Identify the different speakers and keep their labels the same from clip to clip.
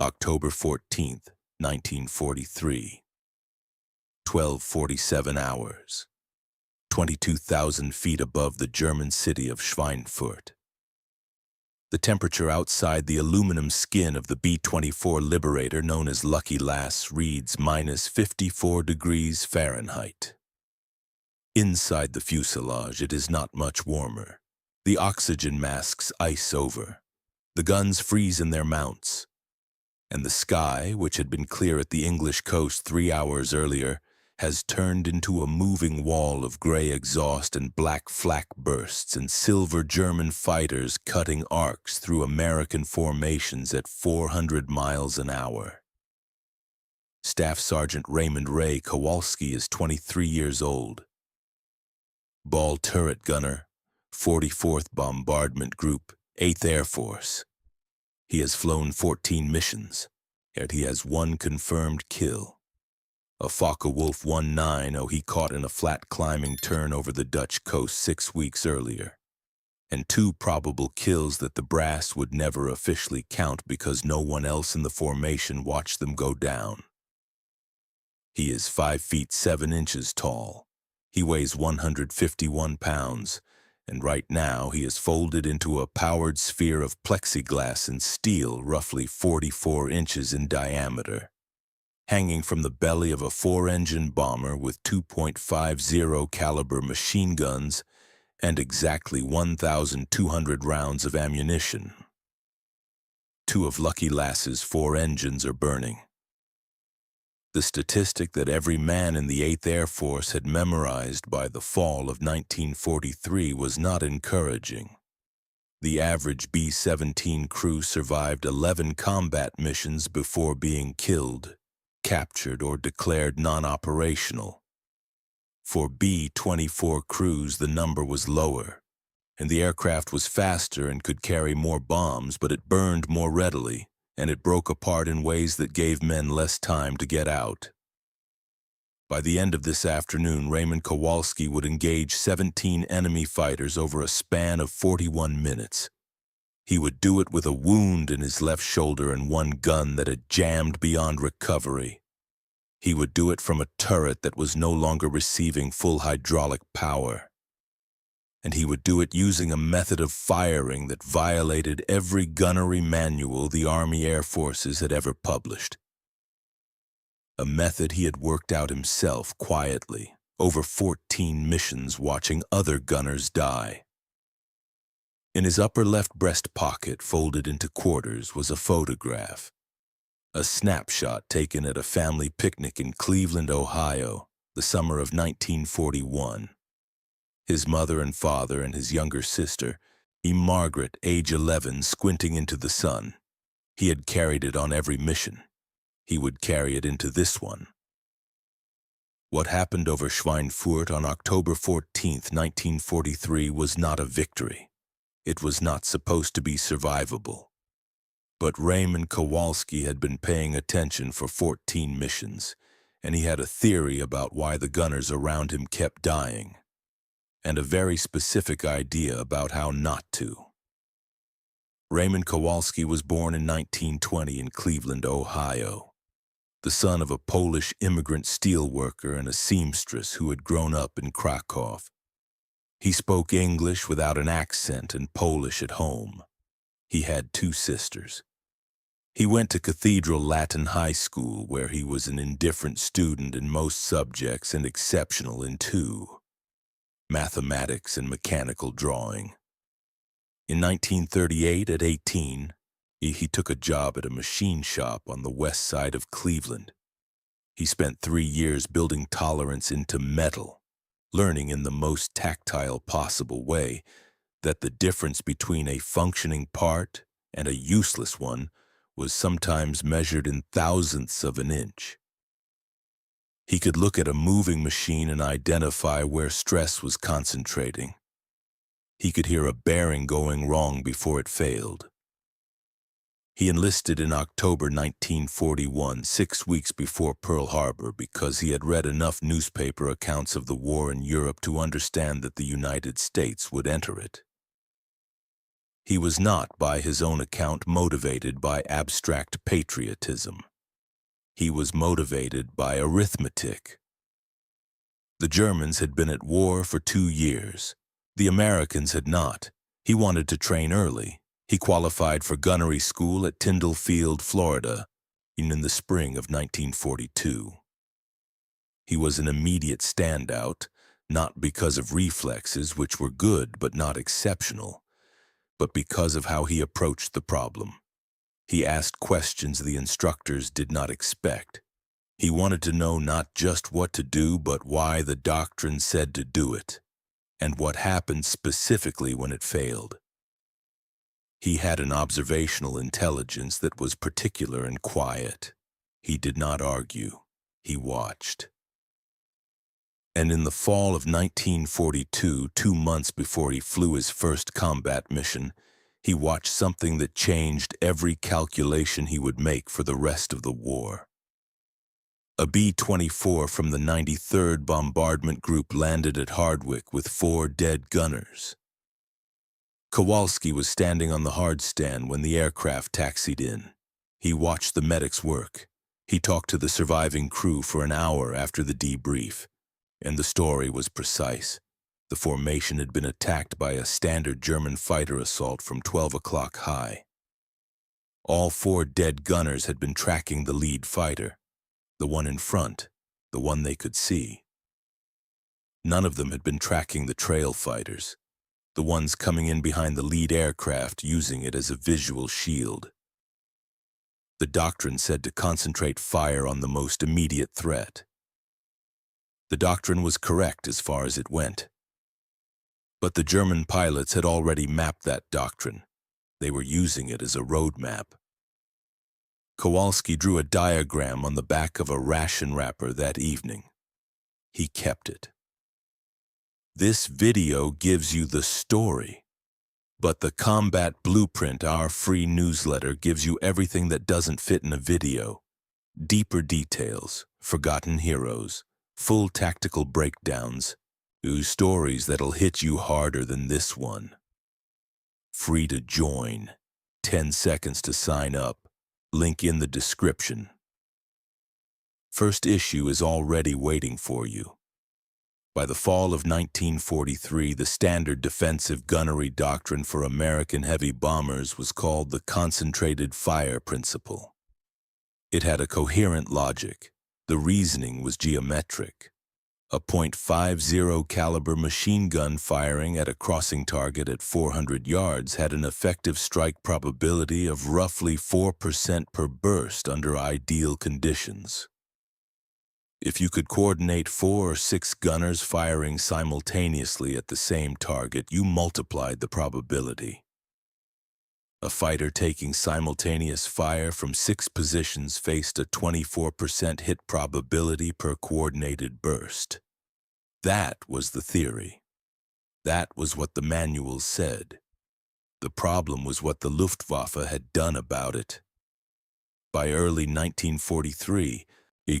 Speaker 1: October 14th, 1943. 12:47 hours. 22,000 feet above the German city of Schweinfurt. The temperature outside the aluminum skin of the B-24 Liberator, known as Lucky Lass, reads minus 54 degrees Fahrenheit. Inside the fuselage, it is not much warmer. The oxygen masks ice over. The guns freeze in their mounts. And the sky, which had been clear at the English coast 3 hours earlier, has turned into a moving wall of gray exhaust and black flak bursts and silver German fighters cutting arcs through American formations at 400 miles an hour. Staff Sergeant Raymond Kowalski is 23 years old. Ball turret gunner, 44th Bombardment Group, 8th Air Force. He has flown 14 missions, yet he has one confirmed kill. A Focke-Wulf 190 he caught in a flat climbing turn over the Dutch coast 6 weeks earlier, and 2 probable kills that the brass would never officially count because no one else in the formation watched them go down. He is 5 feet 7 inches tall. He weighs 151 pounds. And right now he is folded into a powered sphere of plexiglass and steel roughly 44 inches in diameter, hanging from the belly of a 4-engine bomber with 2.50 caliber machine guns and exactly 1,200 rounds of ammunition. 2 of Lucky Lass's 4 engines are burning. The statistic that every man in the 8th Air Force had memorized by the fall of 1943 was not encouraging. The average B-17 crew survived 11 combat missions before being killed, captured, or declared non-operational. For B-24 crews, the number was lower, and the aircraft was faster and could carry more bombs, but it burned more readily, and it broke apart in ways that gave men less time to get out. By the end of this afternoon, Raymond Kowalski would engage 17 enemy fighters over a span of 41 minutes. He would do it with a wound in his left shoulder and one gun that had jammed beyond recovery. He would do it from a turret that was no longer receiving full hydraulic power. And he would do it using a method of firing that violated every gunnery manual the Army Air Forces had ever published. A method he had worked out himself quietly, over 14 missions watching other gunners die. In his upper left breast pocket, folded into quarters, was a photograph. A snapshot taken at a family picnic in Cleveland, Ohio, the summer of 1941. His mother and father and his younger sister, Margaret, age 11, squinting into the sun. He had carried it on every mission. He would carry it into this one. What happened over Schweinfurt on October 14th, 1943 was not a victory. It was not supposed to be survivable. But Raymond Kowalski had been paying attention for 14 missions, and he had a theory about why the gunners around him kept dying, and a very specific idea about how not to. Raymond Kowalski was born in 1920 in Cleveland, Ohio, the son of a Polish immigrant steelworker and a seamstress who had grown up in Krakow. He spoke English without an accent and Polish at home. He had 2 sisters. He went to Cathedral Latin High School, where he was an indifferent student in most subjects and exceptional in 2. Mathematics and mechanical drawing. In 1938, at 18, he took a job at a machine shop on the west side of Cleveland. He spent 3 years building tolerance into metal, learning in the most tactile possible way that the difference between a functioning part and a useless one was sometimes measured in thousandths of an inch. He could look at a moving machine and identify where stress was concentrating. He could hear a bearing going wrong before it failed. He enlisted in October 1941, 6 weeks before Pearl Harbor, because he had read enough newspaper accounts of the war in Europe to understand that the United States would enter it. He was not, by his own account, motivated by abstract patriotism. He was motivated by arithmetic. The Germans had been at war for 2 years. The Americans had not. He wanted to train early. He qualified for gunnery school at Tyndall Field, Florida, in the spring of 1942. He was an immediate standout, not because of reflexes, which were good but not exceptional, but because of how he approached the problem. He asked questions the instructors did not expect. He wanted to know not just what to do, but why the doctrine said to do it, and what happened specifically when it failed. He had an observational intelligence that was particular and quiet. He did not argue. He watched. And in the fall of 1942, 2 months before he flew his first combat mission, he watched something that changed every calculation he would make for the rest of the war. A B-24 from the 93rd Bombardment Group landed at Hardwick with 4 dead gunners. Kowalski was standing on the hardstand when the aircraft taxied in. He watched the medics work. He talked to the surviving crew for an hour after the debrief. And the story was precise. The formation had been attacked by a standard German fighter assault from 12 o'clock high. All 4 dead gunners had been tracking the lead fighter, the one in front, the one they could see. None of them had been tracking the trail fighters, the ones coming in behind the lead aircraft, using it as a visual shield. The doctrine said to concentrate fire on the most immediate threat. The doctrine was correct as far as it went. But the German pilots had already mapped that doctrine. They were using it as a roadmap. Kowalski drew a diagram on the back of a ration wrapper that evening. He kept it. This video gives you the story, but the Combat Blueprint, our free newsletter, gives you everything that doesn't fit in a video. Deeper details, forgotten heroes, full tactical breakdowns, stories that'll hit you harder than this one. Free to join. 10 seconds to sign up. Link in the description. First issue is already waiting for you. By the fall of 1943, the standard defensive gunnery doctrine for American heavy bombers was called the concentrated fire principle. It had a coherent logic. The reasoning was geometric. A .50 caliber machine gun firing at a crossing target at 400 yards had an effective strike probability of roughly 4% per burst under ideal conditions. If you could coordinate 4 or 6 gunners firing simultaneously at the same target, you multiplied the probability. A fighter taking simultaneous fire from 6 positions faced a 24% hit probability per coordinated burst. That was the theory. That was what the manuals said. The problem was what the Luftwaffe had done about it. By early 1943,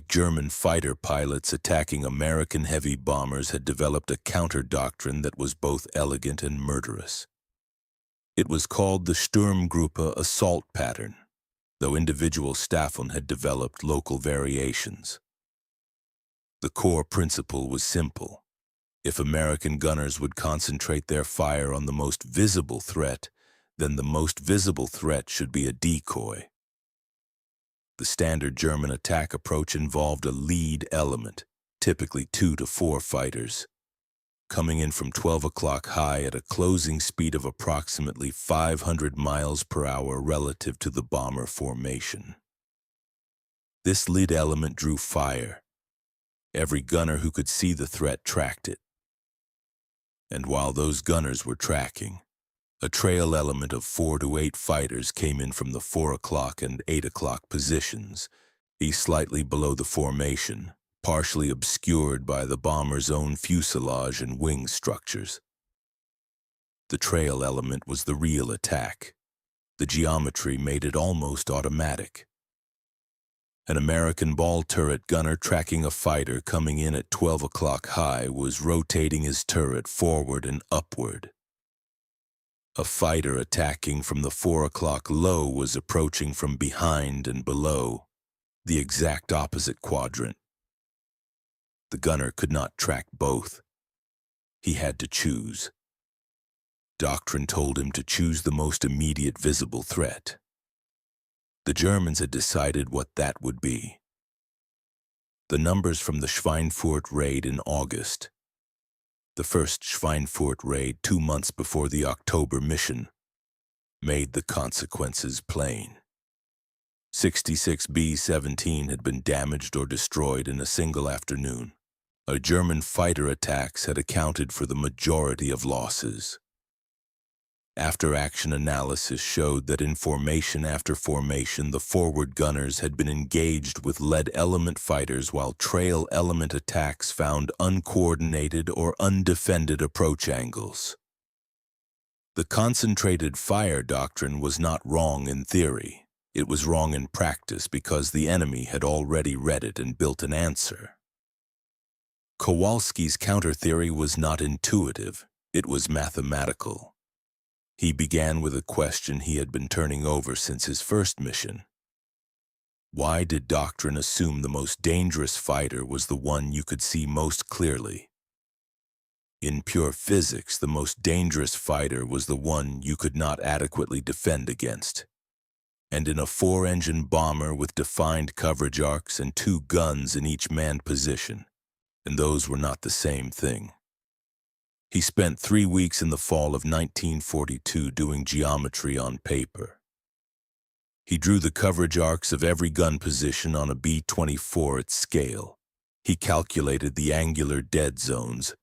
Speaker 1: German fighter pilots attacking American heavy bombers had developed a counter-doctrine that was both elegant and murderous. It was called the Sturmgruppe assault pattern, though individual Staffeln had developed local variations. The core principle was simple. If American gunners would concentrate their fire on the most visible threat, then the most visible threat should be a decoy. The standard German attack approach involved a lead element, typically 2 to 4 fighters, coming in from 12 o'clock high at a closing speed of approximately 500 miles per hour relative to the bomber formation. This lead element drew fire. Every gunner who could see the threat tracked it. And while those gunners were tracking, a trail element of 4 to 8 fighters came in from the 4 o'clock and 8 o'clock positions, slightly below the formation, partially obscured by the bomber's own fuselage and wing structures. The trail element was the real attack. The geometry made it almost automatic. An American ball turret gunner tracking a fighter coming in at 12 o'clock high was rotating his turret forward and upward. A fighter attacking from the 4 o'clock low was approaching from behind and below, the exact opposite quadrant. The gunner could not track both. He had to choose. Doctrine told him to choose the most immediate visible threat. The Germans had decided what that would be. The numbers from the Schweinfurt raid in August, the first Schweinfurt raid 2 months before the October mission, made the consequences plain. 66 B-17 had been damaged or destroyed in a single afternoon. A German fighter attacks had accounted for the majority of losses. After-action analysis showed that in formation after formation, the forward gunners had been engaged with lead element fighters while trail element attacks found uncoordinated or undefended approach angles. The concentrated fire doctrine was not wrong in theory. It was wrong in practice because the enemy had already read it and built an answer. Kowalski's counter-theory was not intuitive, it was mathematical. He began with a question he had been turning over since his first mission. Why did doctrine assume the most dangerous fighter was the one you could see most clearly? In pure physics, the most dangerous fighter was the one you could not adequately defend against. And in a 4-engine bomber with defined coverage arcs and 2 guns in each manned position, and those were not the same thing. He spent 3 weeks in the fall of 1942 doing geometry on paper. He drew the coverage arcs of every gun position on a B-24 at scale. He calculated the angular dead zones,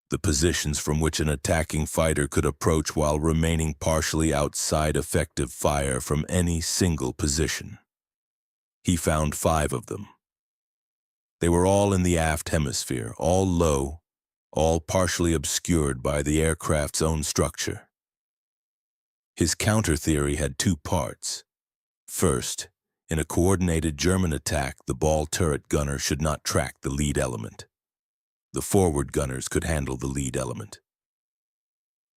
Speaker 1: the positions from which an attacking fighter could approach while remaining partially outside effective fire from any single position. He found 5 of them. They were all in the aft hemisphere, all low, all partially obscured by the aircraft's own structure. His counter-theory had 2 parts. First, in a coordinated German attack, the ball turret gunner should not track the lead element. The forward gunners could handle the lead element.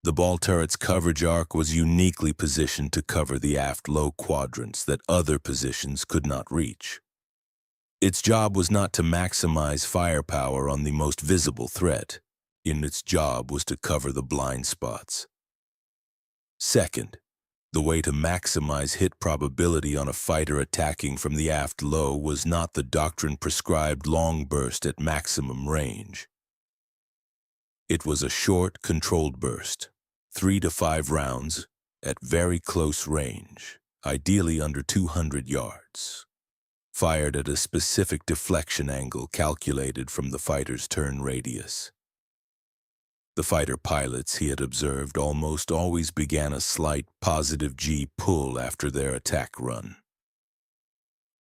Speaker 1: The ball turret's coverage arc was uniquely positioned to cover the aft low quadrants that other positions could not reach. Its job was not to maximize firepower on the most visible threat. Its job was to cover the blind spots. Second, the way to maximize hit probability on a fighter attacking from the aft low was not the doctrine-prescribed long burst at maximum range. It was a short, controlled burst, 3 to 5 rounds, at very close range, ideally under 200 yards, fired at a specific deflection angle calculated from the fighter's turn radius. The fighter pilots, he had observed, almost always began a slight positive G pull after their attack run.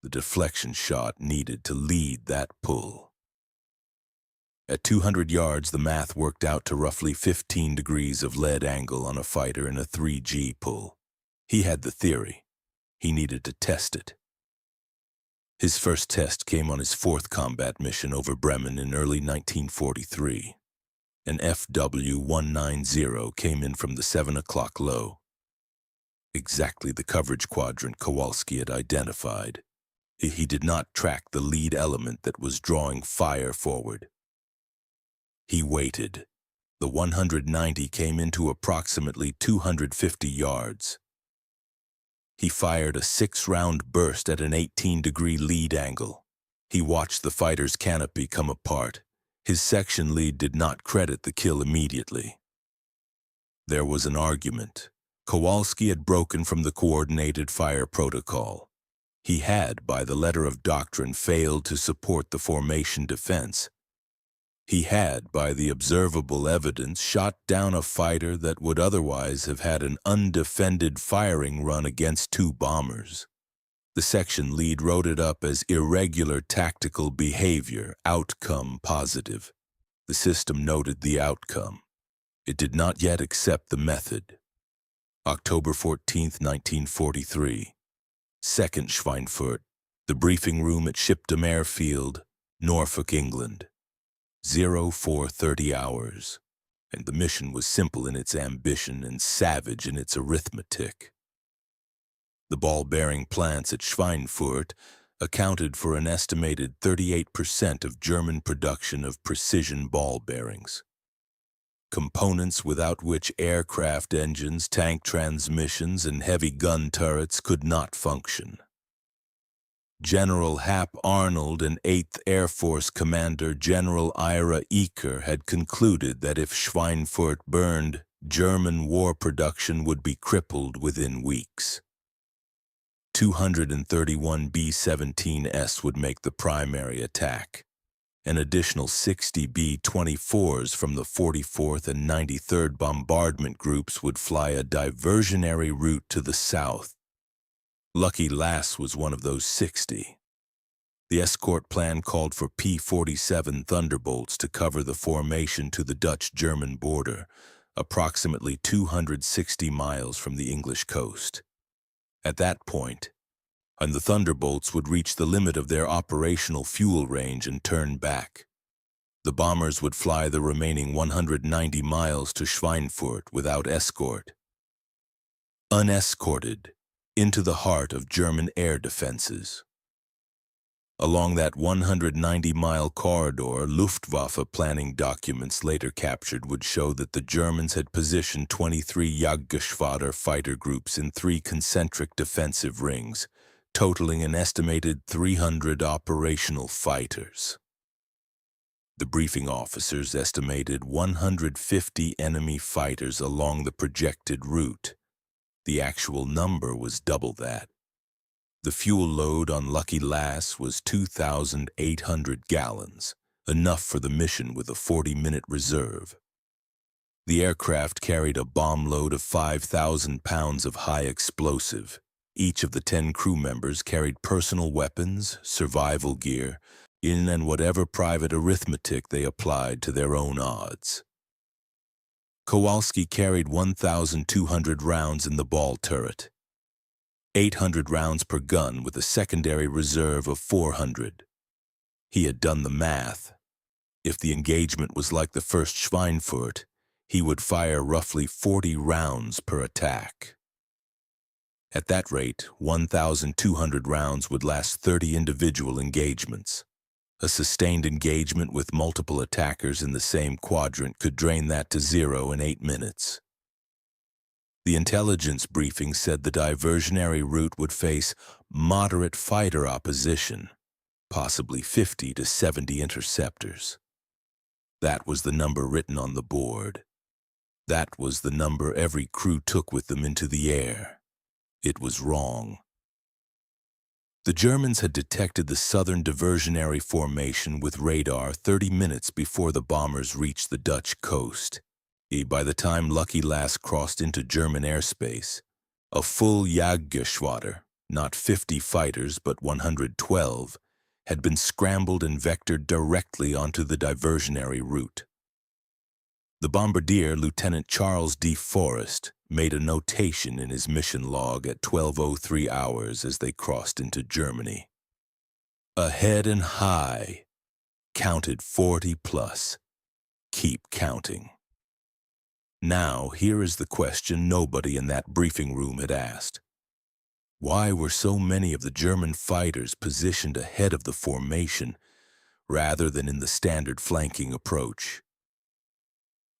Speaker 1: The deflection shot needed to lead that pull. At 200 yards, the math worked out to roughly 15 degrees of lead angle on a fighter in a 3G pull. He had the theory. He needed to test it. His first test came on his 4th combat mission over Bremen in early 1943. An FW-190 came in from the 7 o'clock low. Exactly the coverage quadrant Kowalski had identified. He did not track the lead element that was drawing fire forward. He waited. The 190 came into approximately 250 yards. He fired a 6-round burst at an 18-degree lead angle. He watched the fighter's canopy come apart. His section lead did not credit the kill immediately. There was an argument. Kowalski had broken from the coordinated fire protocol. He had, by the letter of doctrine, failed to support the formation defense. He had, by the observable evidence, shot down a fighter that would otherwise have had an undefended firing run against 2 bombers. The section lead wrote it up as irregular tactical behavior, outcome positive. The system noted the outcome. It did not yet accept the method. October 14, 1943. Second Schweinfurt, the briefing room at Shipdham Airfield, Norfolk, England. 0430 hours. and the mission was simple in its ambition and savage in its arithmetic. The ball-bearing plants at Schweinfurt accounted for an estimated 38% of German production of precision ball bearings, components without which aircraft engines, tank transmissions, and heavy gun turrets could not function. General Hap Arnold and 8th Air Force Commander General Ira Eaker had concluded that if Schweinfurt burned, German war production would be crippled within weeks. 231 B-17s would make the primary attack. An additional 60 B-24s from the 44th and 93rd Bombardment Groups would fly a diversionary route to the south. Lucky Lass was one of those 60. The escort plan called for P-47 Thunderbolts to cover the formation to the Dutch-German border, approximately 260 miles from the English coast. At that point, and the Thunderbolts would reach the limit of their operational fuel range and turn back. The bombers would fly the remaining 190 miles to Schweinfurt without escort. Unescorted, into the heart of German air defenses. Along that 190-mile corridor, Luftwaffe planning documents later captured would show that the Germans had positioned 23 Jagdgeschwader fighter groups in 3 concentric defensive rings, totaling an estimated 300 operational fighters. The briefing officers estimated 150 enemy fighters along the projected route. The actual number was double that. The fuel load on Lucky Lass was 2,800 gallons, enough for the mission with a 40-minute reserve. The aircraft carried a bomb load of 5,000 pounds of high explosive. Each of the 10 crew members carried personal weapons, survival gear, and whatever private arithmetic they applied to their own odds. Kowalski carried 1,200 rounds in the ball turret, 800 rounds per gun with a secondary reserve of 400. He had done the math. If the engagement was like the first Schweinfurt, he would fire roughly 40 rounds per attack. At that rate, 1,200 rounds would last 30 individual engagements. A sustained engagement with multiple attackers in the same quadrant could drain that to zero in 8 minutes. The intelligence briefing said the diversionary route would face moderate fighter opposition, possibly 50 to 70 interceptors. That was the number written on the board. That was the number every crew took with them into the air. It was wrong. The Germans had detected the southern diversionary formation with radar 30 minutes before the bombers reached the Dutch coast. By the time Lucky Lass crossed into German airspace, a full Jagdgeschwader, not 50 fighters but 112, had been scrambled and vectored directly onto the diversionary route. The bombardier, Lieutenant Charles D. Forrest, made a notation in his mission log at 12:03 hours as they crossed into Germany. Ahead and high. Counted 40 plus. Keep counting. Now, here is the question nobody in that briefing room had asked. Why were so many of the German fighters positioned ahead of the formation rather than in the standard flanking approach?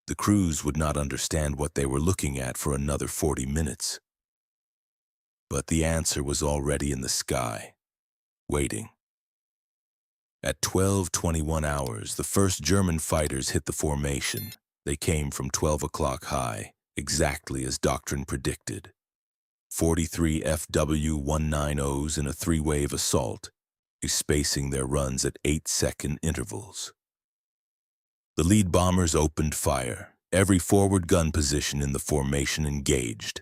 Speaker 1: The crews would not understand what they were looking at for another 40 minutes. But the answer was already in the sky, waiting. At 12:21 hours, the first German fighters hit the formation. They came from 12 o'clock high, exactly as doctrine predicted. 43 FW-190s in a 3-wave assault, spacing their runs at 8-second intervals. The lead bombers opened fire, every forward gun position in the formation engaged.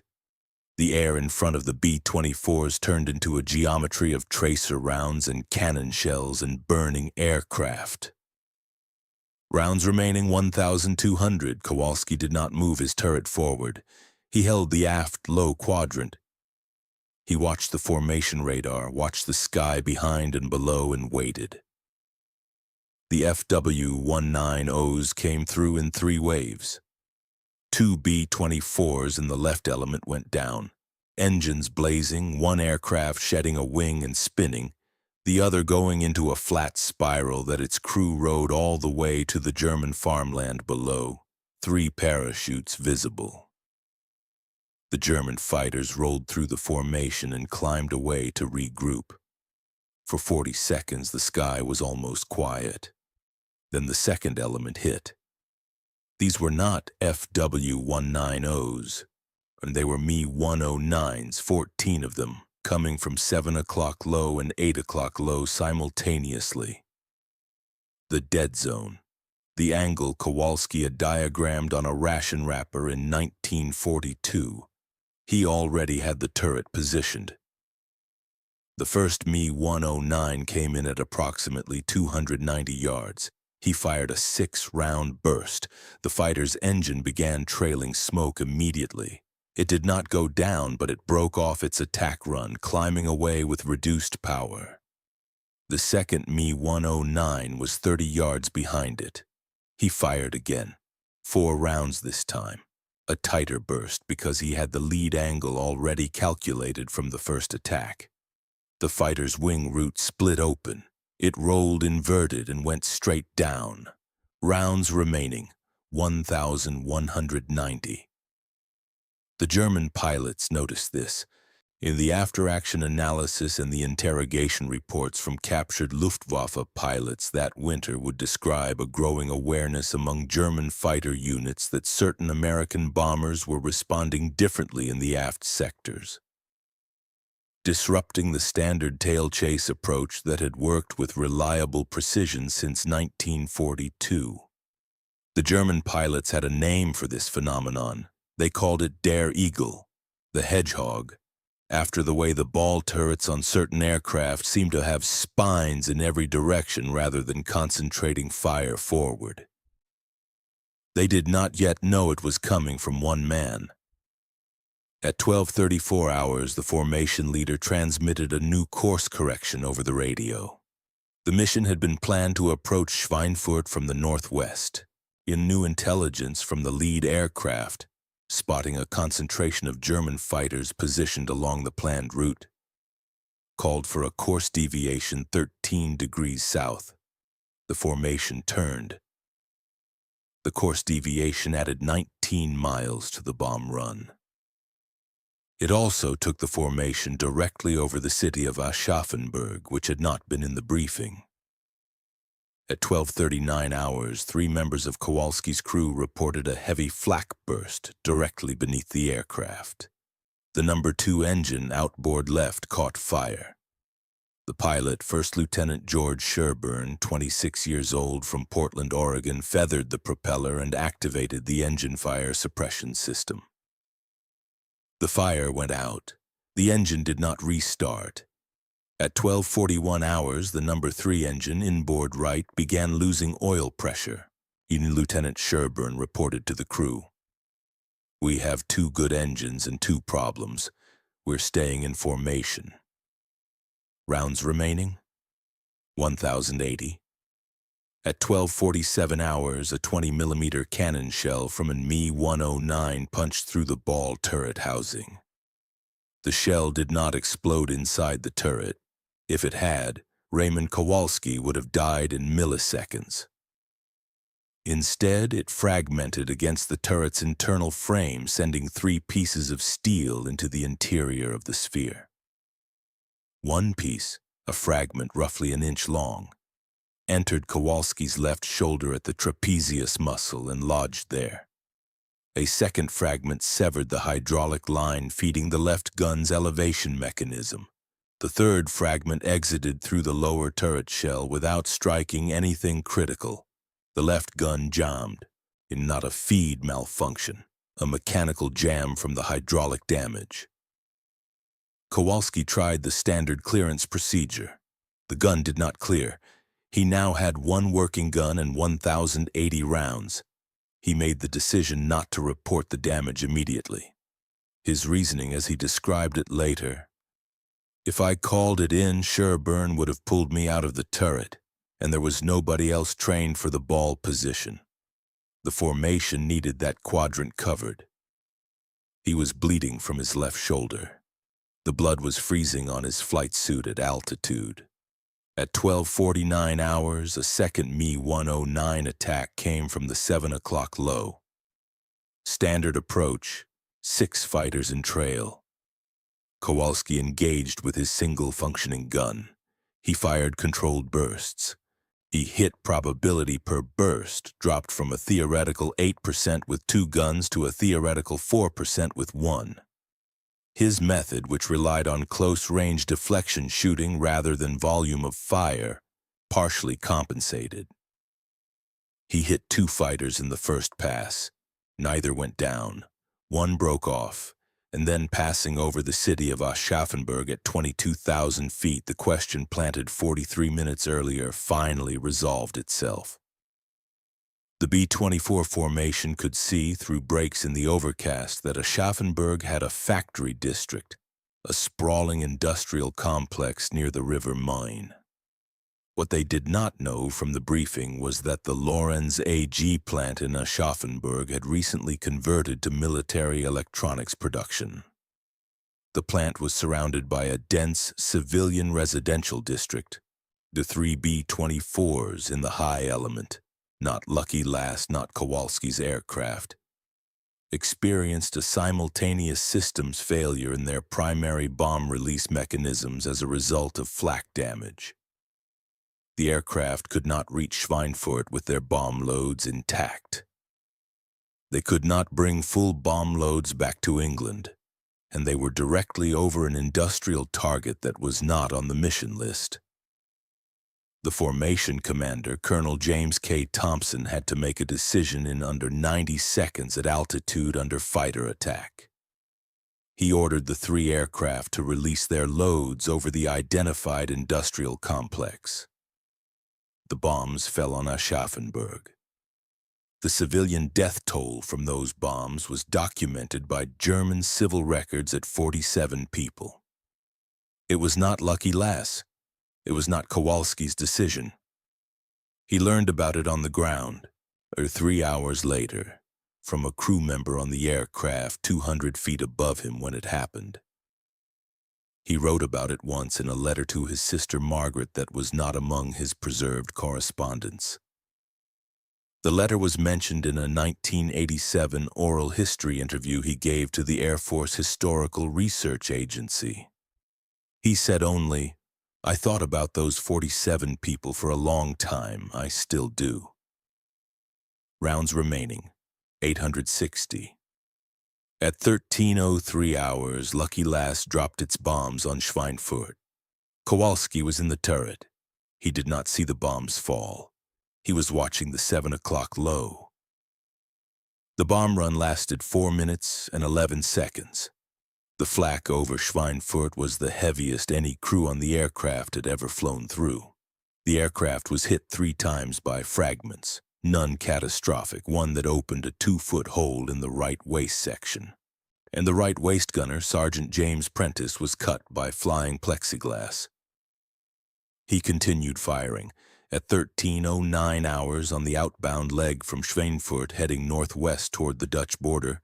Speaker 1: The air in front of the B-24s turned into a geometry of tracer rounds and cannon shells and burning aircraft. Rounds remaining 1,200, Kowalski did not move his turret forward. He held the aft low quadrant. He watched the formation radar, watched the sky behind and below, and waited. The FW-190s came through in 3 waves. Two B-24s in the left element went down, engines blazing, one aircraft shedding a wing and spinning, the other going into a flat spiral that its crew rode all the way to the German farmland below, 3 parachutes visible. The German fighters rolled through the formation and climbed away to regroup. For 40 seconds, the sky was almost quiet. Then the second element hit. These were not FW-190s, and they were Me-109s, 14 of them, coming from 7 o'clock low and 8 o'clock low simultaneously. The dead zone, the angle Kowalski had diagrammed on a ration wrapper in 1942. He already had the turret positioned. The first Me-109 came in at approximately 290 yards. He fired a 6-round burst. The fighter's engine began trailing smoke immediately. It did not go down, but it broke off its attack run, climbing away with reduced power. The second Me-109 was 30 yards behind it. He fired again, 4 rounds this time. A tighter burst because he had the lead angle already calculated from the first attack. The fighter's wing root split open. It rolled inverted and went straight down. Rounds remaining, 1,190. The German pilots noticed this. In the after-action analysis and the interrogation reports from captured Luftwaffe pilots that winter would describe a growing awareness among German fighter units that certain American bombers were responding differently in the aft sectors, disrupting the standard tail chase approach that had worked with reliable precision since 1942. The German pilots had a name for this phenomenon. They called it Der Eagle, the hedgehog, after the way the ball turrets on certain aircraft seemed to have spines in every direction rather than concentrating fire forward. They did not yet know it was coming from one man. At 12:34 hours, the formation leader transmitted a new course correction over the radio. The mission had been planned to approach Schweinfurt from the northwest. In new intelligence from the lead aircraft, spotting a concentration of German fighters positioned along the planned route, called for a course deviation 13 degrees south. The formation turned. The course deviation added 19 miles to the bomb run. It also took the formation directly over the city of Aschaffenburg, which had not been in the briefing. At 12:39 hours, 3 members of Kowalski's crew reported a heavy flak burst directly beneath the aircraft. The number 2 engine outboard left caught fire. The pilot, First Lieutenant George Sherburne, 26 years old, from Portland, Oregon, feathered the propeller and activated the engine fire suppression system. The fire went out. The engine did not restart. At 12:41 hours, the number 3 engine, inboard right, began losing oil pressure. Lieutenant Sherburne reported to the crew. "We have 2 good engines and 2 problems. We're staying in formation." Rounds remaining? 1,080. At 12:47 hours, a 20-millimeter cannon shell from a Me-109 punched through the ball turret housing. The shell did not explode inside the turret. If it had, Raymond Kowalski would have died in milliseconds. Instead, it fragmented against the turret's internal frame, sending 3 pieces of steel into the interior of the sphere. One piece, a fragment roughly an inch long, entered Kowalski's left shoulder at the trapezius muscle and lodged there. A second fragment severed the hydraulic line feeding the left gun's elevation mechanism. The third fragment exited through the lower turret shell without striking anything critical. The left gun jammed, in not a feed malfunction, a mechanical jam from the hydraulic damage. Kowalski tried the standard clearance procedure. The gun did not clear. He now had 1 working gun and 1,080 rounds. He made the decision not to report the damage immediately. His reasoning, as he described it later: "If I called it in, Sherburne would have pulled me out of the turret, and there was nobody else trained for the ball position. The formation needed that quadrant covered. He was bleeding from his left shoulder. The blood was freezing on his flight suit at altitude. At 12:49 hours, a second Me-109 attack came from the 7 o'clock low. Standard approach, 6 fighters in trail. Kowalski engaged with his single functioning gun. He fired controlled bursts. He hit probability per burst, dropped from a theoretical 8% with 2 guns to a theoretical 4% with 1. His method, which relied on close-range deflection shooting rather than volume of fire, partially compensated. He hit 2 fighters in the first pass. Neither went down. One broke off, and then passing over the city of Aschaffenburg at 22,000 feet, the question planted 43 minutes earlier finally resolved itself. The B-24 formation could see through breaks in the overcast that Aschaffenburg had a factory district, a sprawling industrial complex near the River Main. What they did not know from the briefing was that the Lorenz AG plant in Aschaffenburg had recently converted to military electronics production. The plant was surrounded by a dense civilian residential district, the 3 B-24s in the high element, not Lucky Lass, not Kowalski's aircraft, experienced a simultaneous systems failure in their primary bomb release mechanisms as a result of flak damage. The aircraft could not reach Schweinfurt with their bomb loads intact. They could not bring full bomb loads back to England, and they were directly over an industrial target that was not on the mission list. The formation commander, Colonel James K. Thompson, had to make a decision in under 90 seconds at altitude under fighter attack. He ordered the 3 aircraft to release their loads over the identified industrial complex. The bombs fell on Aschaffenburg. The civilian death toll from those bombs was documented by German civil records at 47 people. It was not Lucky Lass. It was not Kowalski's decision. He learned about it on the ground, or 3 hours later, from a crew member on the aircraft 200 feet above him when it happened. He wrote about it once in a letter to his sister Margaret that was not among his preserved correspondence. The letter was mentioned in a 1987 oral history interview he gave to the Air Force Historical Research Agency. He said only, "I thought about those 47 people for a long time. I still do." Rounds remaining, 860. At 13:03 hours, Lucky Lass dropped its bombs on Schweinfurt. Kowalski was in the turret. He did not see the bombs fall. He was watching the 7 o'clock low. The bomb run lasted 4 minutes and 11 seconds. The flak over Schweinfurt was the heaviest any crew on the aircraft had ever flown through. The aircraft was hit 3 times by fragments, none catastrophic, one that opened a 2-foot hole in the right waist section. And the right waist gunner, Sergeant James Prentice, was cut by flying plexiglass. He continued firing. At 13:09 hours on the outbound leg from Schweinfurt heading northwest toward the Dutch border,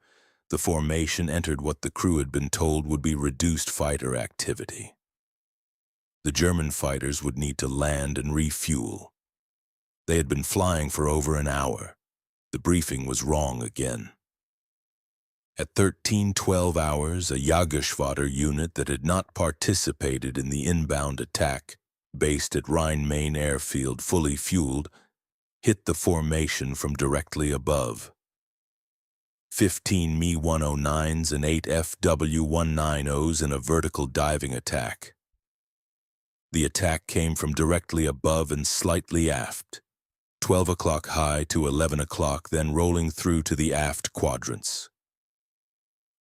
Speaker 1: the formation entered what the crew had been told would be reduced fighter activity. The German fighters would need to land and refuel. They had been flying for over an hour. The briefing was wrong again. At 13:12 hours, a Jägerschwader unit that had not participated in the inbound attack, based at Rhein-Main airfield fully fueled, hit the formation from directly above. 15 Me-109s and 8 FW-190s in a vertical diving attack. The attack came from directly above and slightly aft, 12 o'clock high to 11 o'clock, then rolling through to the aft quadrants.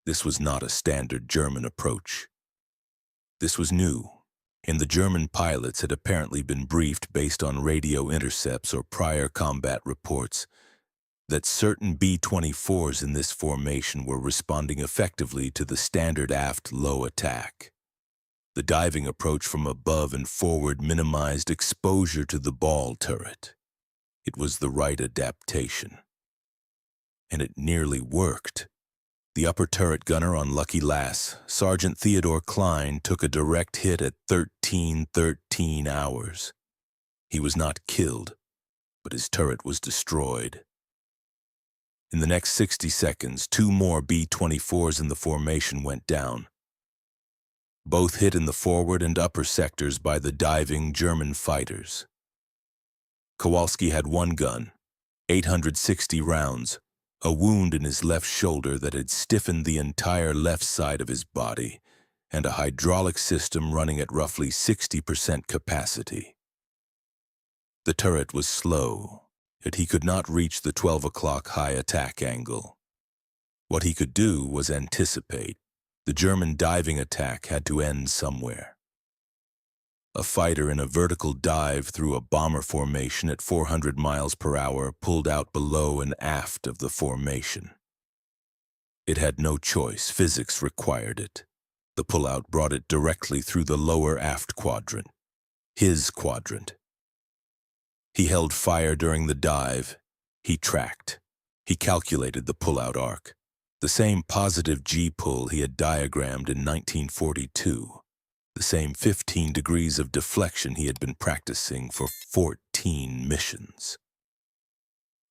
Speaker 1: This was not a standard German approach. This was new, and the German pilots had apparently been briefed based on radio intercepts or prior combat reports that certain B-24s in this formation were responding effectively to the standard aft low attack. The diving approach from above and forward minimized exposure to the ball turret. It was the right adaptation. and it nearly worked. The upper turret gunner on Lucky Lass, Sergeant Theodore Klein, took a direct hit at 13 hours. He was not killed, but his turret was destroyed. In the next 60 seconds, 2 more B-24s in the formation went down. Both hit in the forward and upper sectors by the diving German fighters. Kowalski had one gun, 860 rounds, a wound in his left shoulder that had stiffened the entire left side of his body, and a hydraulic system running at roughly 60% capacity. The turret was slow, yet he could not reach the 12 o'clock high attack angle. What he could do was anticipate. The German diving attack had to end somewhere. A fighter in a vertical dive through a bomber formation at 400 miles per hour pulled out below and aft of the formation. It had no choice. Physics required it. The pullout brought it directly through the lower aft quadrant, his quadrant. He held fire during the dive. He tracked. He calculated the pullout arc, the same positive G-pull he had diagrammed in 1942, the same 15 degrees of deflection he had been practicing for 14 missions.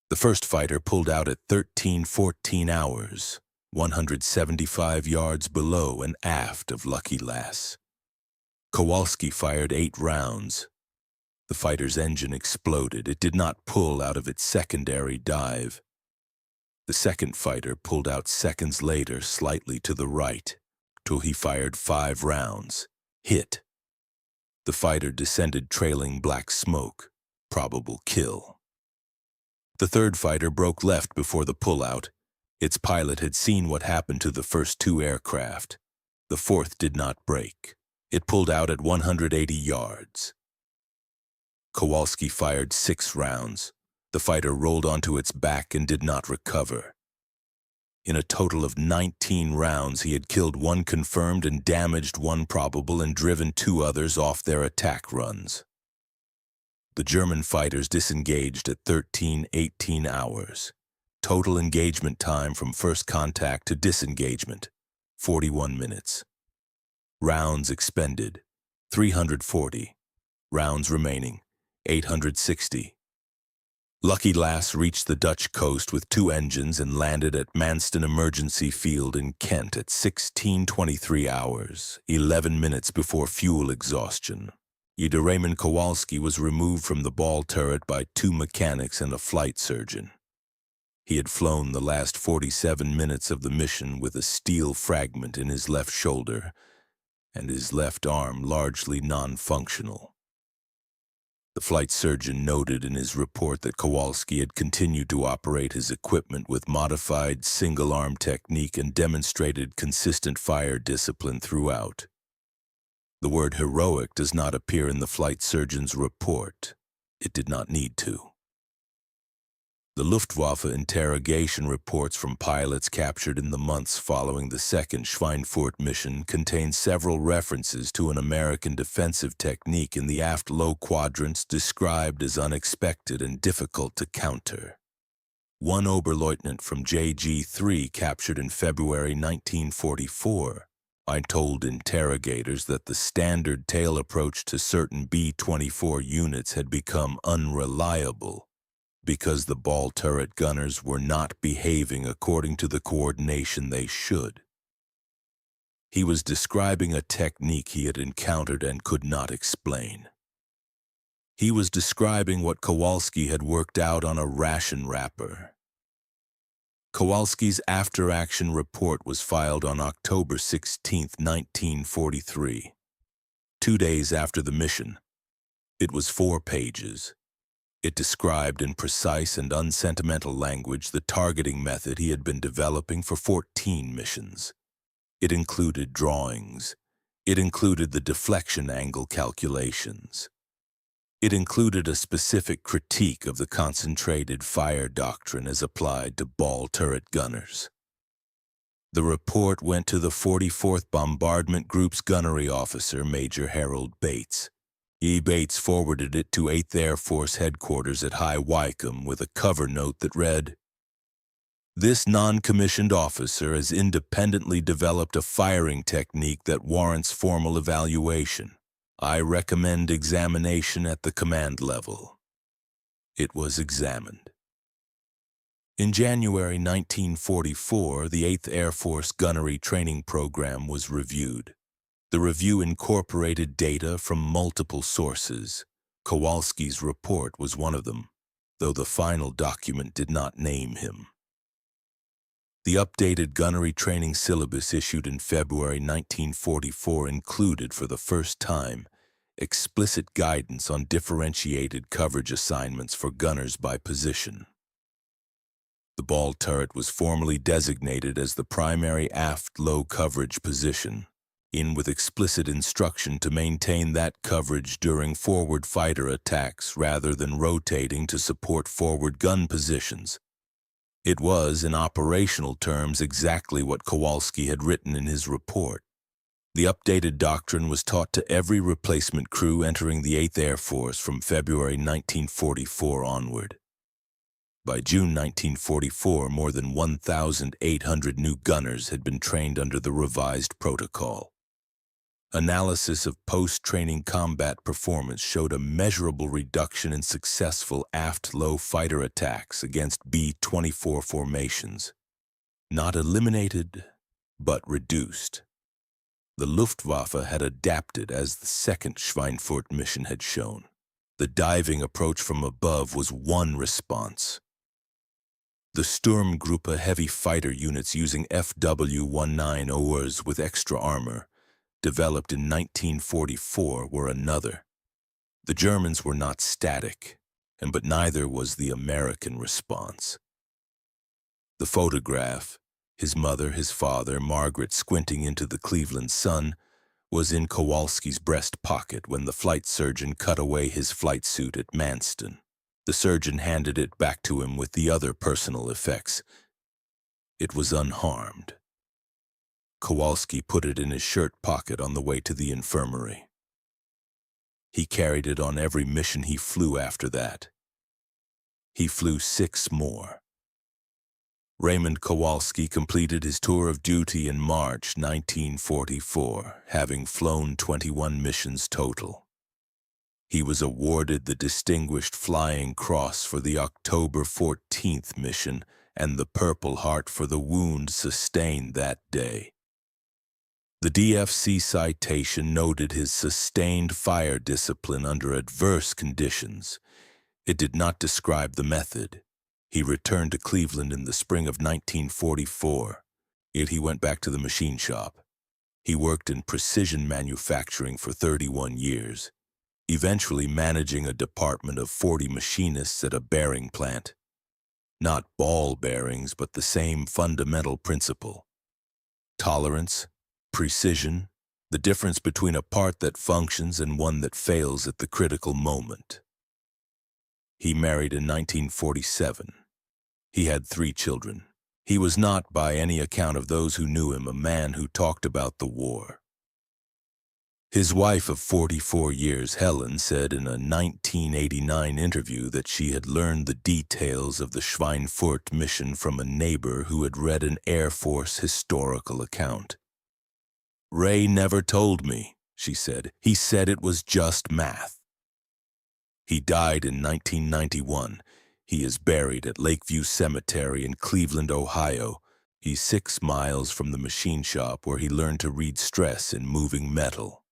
Speaker 1: The first fighter pulled out at 14 hours, 175 yards below and aft of Lucky Lass. Kowalski fired 8 rounds. The fighter's engine exploded. It did not pull out of its secondary dive. The second fighter pulled out seconds later, slightly to the right, till he fired 5 rounds. Hit. The fighter descended trailing black smoke. Probable kill. The third fighter broke left before the pullout. Its pilot had seen what happened to the first 2 aircraft. The fourth did not break. It pulled out at 180 yards. Kowalski fired 6 rounds. The fighter rolled onto its back and did not recover. In a total of 19 rounds, he had killed 1 confirmed and damaged 1 probable and driven 2 others off their attack runs. The German fighters disengaged at 18 hours. Total engagement time from first contact to disengagement, 41 minutes. Rounds expended, 340. Rounds remaining, 860. Lucky Lass reached the Dutch coast with 2 engines and landed at Manston Emergency Field in Kent at 16:23 hours, 11 minutes before fuel exhaustion. Raymond Kowalski was removed from the ball turret by 2 mechanics and a flight surgeon. He had flown the last 47 minutes of the mission with a steel fragment in his left shoulder and his left arm largely non-functional. The flight surgeon noted in his report that Kowalski had continued to operate his equipment with modified single-arm technique and demonstrated consistent fire discipline throughout. The word heroic does not appear in the flight surgeon's report. It did not need to. The Luftwaffe interrogation reports from pilots captured in the months following the Second Schweinfurt mission contain several references to an American defensive technique in the aft low quadrants described as unexpected and difficult to counter. One Oberleutnant from JG-3 captured in February 1944 told interrogators that the standard tail approach to certain B-24 units had become unreliable because the ball turret gunners were not behaving according to the coordination they should. He was describing a technique he had encountered and could not explain. He was describing what Kowalski had worked out on a ration wrapper. Kowalski's after-action report was filed on October 16, 1943, 2 days after the mission. It was 4 pages. It described in precise and unsentimental language the targeting method he had been developing for 14 missions. It included drawings. It included the deflection angle calculations. It included a specific critique of the concentrated fire doctrine as applied to ball turret gunners. The report went to the 44th Bombardment Group's gunnery officer, Major Harold Bates. Bates forwarded it to 8th Air Force Headquarters at High Wycombe with a cover note that read, This non-commissioned officer has independently developed a firing technique that warrants formal evaluation. I recommend examination at the command level." It was examined. In January 1944, the 8th Air Force Gunnery Training Program was reviewed. The review incorporated data from multiple sources. Kowalski's report was one of them, though the final document did not name him. The updated gunnery training syllabus issued in February 1944 included, for the first time, explicit guidance on differentiated coverage assignments for gunners by position. The ball turret was formally designated as the primary aft low coverage position, with explicit instruction to maintain that coverage during forward fighter attacks rather than rotating to support forward gun positions. It was, in operational terms, exactly what Kowalski had written in his report. The updated doctrine was taught to every replacement crew entering the 8th Air Force from February 1944 onward. By June 1944, more than 1,800 new gunners had been trained under the revised protocol. Analysis of post-training combat performance showed a measurable reduction in successful aft-low fighter attacks against B-24 formations. Not eliminated, but reduced. The Luftwaffe had adapted, as the Second Schweinfurt mission had shown. The diving approach from above was one response. The Sturmgruppe heavy fighter units using FW-19 with extra armor, developed in 1944, were another. The Germans were not static, but neither was the American response. The photograph, his mother, his father, Margaret squinting into the Cleveland sun, was in Kowalski's breast pocket when the flight surgeon cut away his flight suit at Manston. The surgeon handed it back to him with the other personal effects. It was unharmed. Kowalski put it in his shirt pocket on the way to the infirmary. He carried it on every mission he flew after that. He flew 6 more. Raymond Kowalski completed his tour of duty in March 1944, having flown 21 missions total. He was awarded the Distinguished Flying Cross for the October 14th mission and the Purple Heart for the wound sustained that day. The DFC citation noted his sustained fire discipline under adverse conditions. It did not describe the method. He returned to Cleveland in the spring of 1944. Yet he went back to the machine shop. He worked in precision manufacturing for 31 years, eventually managing a department of 40 machinists at a bearing plant. Not ball bearings, but the same fundamental principle. Tolerance, precision, the difference between a part that functions and one that fails at the critical moment. He married in 1947. He had 3 children. He was not, by any account of those who knew him, a man who talked about the war. His wife of 44 years, Helen, said in a 1989 interview that she had learned the details of the Schweinfurt mission from a neighbor who had read an Air Force historical account. "Ray never told me," she said. "He said it was just math." He died in 1991. He is buried at Lakeview Cemetery in Cleveland, Ohio. He's 6 miles from the machine shop where he learned to read stress in moving metal.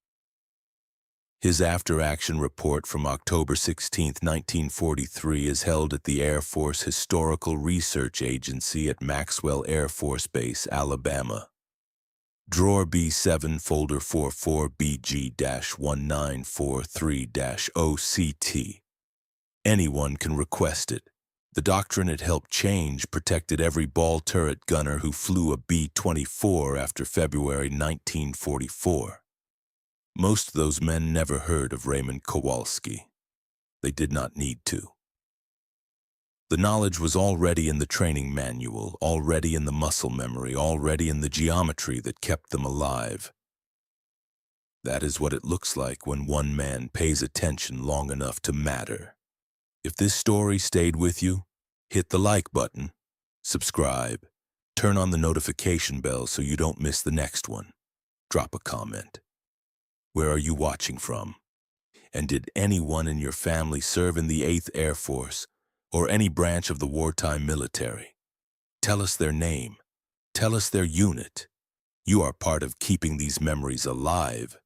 Speaker 1: His after-action report from October 16, 1943 is held at the Air Force Historical Research Agency at Maxwell Air Force Base, Alabama. Drawer B7, Folder 44, BG-1943-OCT. Anyone can request it. The doctrine it helped change protected every ball turret gunner who flew a B-24 after February 1944. Most of those men never heard of Raymond Kowalski. They did not need to. The knowledge was already in the training manual, already in the muscle memory, already in the geometry that kept them alive. That is what it looks like when one man pays attention long enough to matter. If this story stayed with you, hit the like button, subscribe, turn on the notification bell so you don't miss the next one. Drop a comment. Where are you watching from? And did anyone in your family serve in the 8th Air Force or any branch of the wartime military? Tell us their name. Tell us their unit. You are part of keeping these memories alive